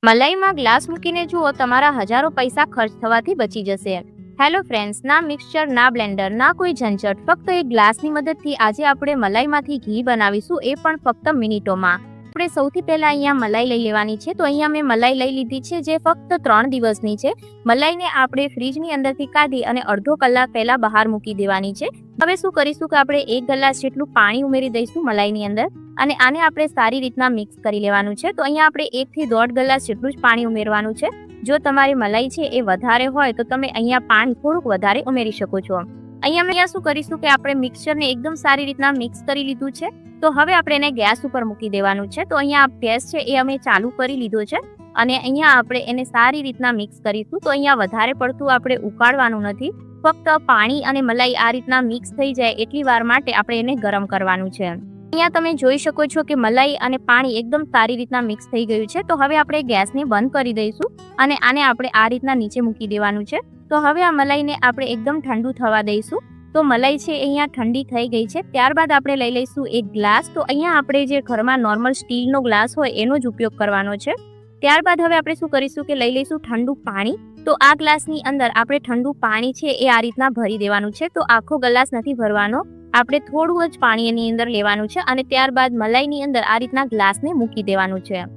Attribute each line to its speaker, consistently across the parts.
Speaker 1: મલાઈમાં glass મૂકીને જુઓ, તમારા હજારો પૈસા ખર્ચ થવાથી બચી જશે। હેલો ફ્રેન્ડ્સ, ના મિક્સચર, ના બ્લેન્ડર, ના કોઈ ઝંઝટ, ફક્ત એક ગ્લાસની મદદથી આજે આપણે મલાઈમાંથી ઘી બનાવીશું, એ પણ ફક્ત મિનિટોમાં। આપણે સૌથી પહેલા અહીંયા મલાઈ લઈ લેવાની છે। તો અહીંયા મેં મલાઈ લઈ લીધી છે, જે ફક્ત 3 દિવસની છે। મલાઈને આપણે ફ્રીજની અંદરથી કાઢી અને અડધો કલાક પહેલા બહાર મૂકી દેવાની છે। હવે શું કરીશું કે આપણે 1 ગ્લાસ જેટલું પાણી ઉમેરી દઈશું મલાઈની અંદર અને આને આપણે સારી રીતના મિક્સ કરી લેવાનું છે। તો અહીંયા આપણે 1 થી 1.5 ગ્લાસ જેટલું જ પાણી ઉમેરવાનું છે। જો તમારી મલાઈ છે એ વધારે હોય તો તમે અહીંયા પાણી થોડુંક વધારે ઉમેરી શકો છો। અહીંયા શું કરીશું કે આપણે મિક્સચરને એકદમ સારી રીતના મિક્સ કરી લીધું છે। તો હવે આપણે એને ગેસ ઉપર મૂકી દેવાનું છે। તો અહીંયા ગેસ છે એ અમે ચાલુ કરી લીધો છે અને અહીંયા આપણે એને સારી રીતના મિક્સ કરીશું। તો અહીંયા વધારે પડતું આપણે ઉકાળવાનું નથી, ફક્ત પાણી અને મલાઈ આ રીતના મિક્સ થઈ જાય એટલી વાર માટે આપણે એને ગરમ કરવાનું છે। અહીંયા તમે જોઈ શકો છો કે મલાઈ અને પાણી એકદમ સારી રીતના મિક્સ થઈ ગયું છે। તો હવે આપણે ગેસને બંધ કરી દઈશું અને આને આપણે આ રીતના નીચે મૂકી દેવાનું છે। તો હવે આ મલાઈને આપણે એકદમ ઠંડુ થવા દઈશું। તો મલાઈ છે અહીંયા ઠંડી થઈ ગઈ છે। ત્યારબાદ આપણે લઈ લઈશું એક ગ્લાસ। તો અહીંયા આપણે જે ઘરમાં નોર્મલ સ્ટીલનો ગ્લાસ હોય એનો જ ઉપયોગ કરવાનો છે। ત્યારબાદ હવે આપણે શું કરીશું કે લઈ લઈશું ઠંડુ પાણી। તો આ ગ્લાસની અંદર આપણે ઠંડુ પાણી છે એ આ રીતના ભરી દેવાનું છે। તો આખો ગ્લાસ નથી ભરવાનો, આપણે થોડું જ પાણી એની અંદર લેવાનું છે અને ત્યારબાદ મલાઈની અંદર આ રીતના ગ્લાસને મૂકી દેવાનું છે।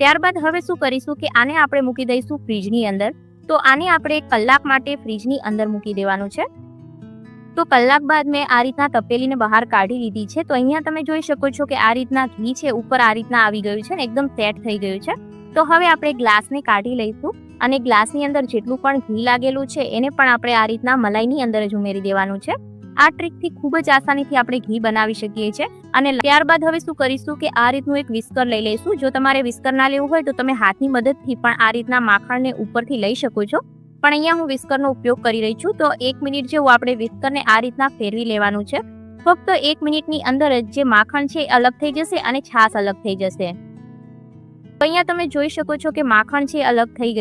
Speaker 1: ત્યારબાદ હવે શું કરીશું કે આને આપણે મૂકી દઈશું ફ્રીજની અંદર। તો આને આપણે 1 કલાક માટે ફ્રીજની અંદર મૂકી દેવાનું છે। તો કલાક બાદ મેં આ રીતના તપેલીને બહાર કાઢી લીધી છે। તો અહીંયા તમે જોઈ શકો છો કે આ રીતના ઘી છે ઉપર આ રીતના આવી ગયું છે ને એકદમ સેટ થઈ ગયું છે। તો હવે આપણે ગ્લાસને કાઢી લઈશું અને ગ્લાસની અંદર જેટલું પણ ઘી લાગેલું છે એને પણ આપણે આ રીતના મલાઈની અંદર જ ઉમેરી દેવાનું છે। આ ટ્રીકથી ખૂબ જ આસાનીથી આપણે ઘી બનાવી શકીએ છીએ। અને ત્યારબાદ હવે શું કરીશું કે આ રીતનું એક વિસ્કર લઈ લઈશું। જો તમારે વિસ્કર ના લેવું હોય તો તમે હાથની મદદથી પણ આ રીતના માખણને ઉપરથી લઈ શકો છો, પણ અહીંયા હું વિસ્કરનો ઉપયોગ કરી રહી છું। તો 1 મિનિટ જેવું આપણે વિસ્કરને આ રીતના ફેરવી લેવાનું છે। ફક્ત 1 મિનિટની અંદર જ જે માખણ છે એ અલગ થઈ જશે અને છાશ અલગ થઈ જશે। તો અહીંયા તમે જોઈ શકો છો કે માખણ છે અલગ થઈ ગયું।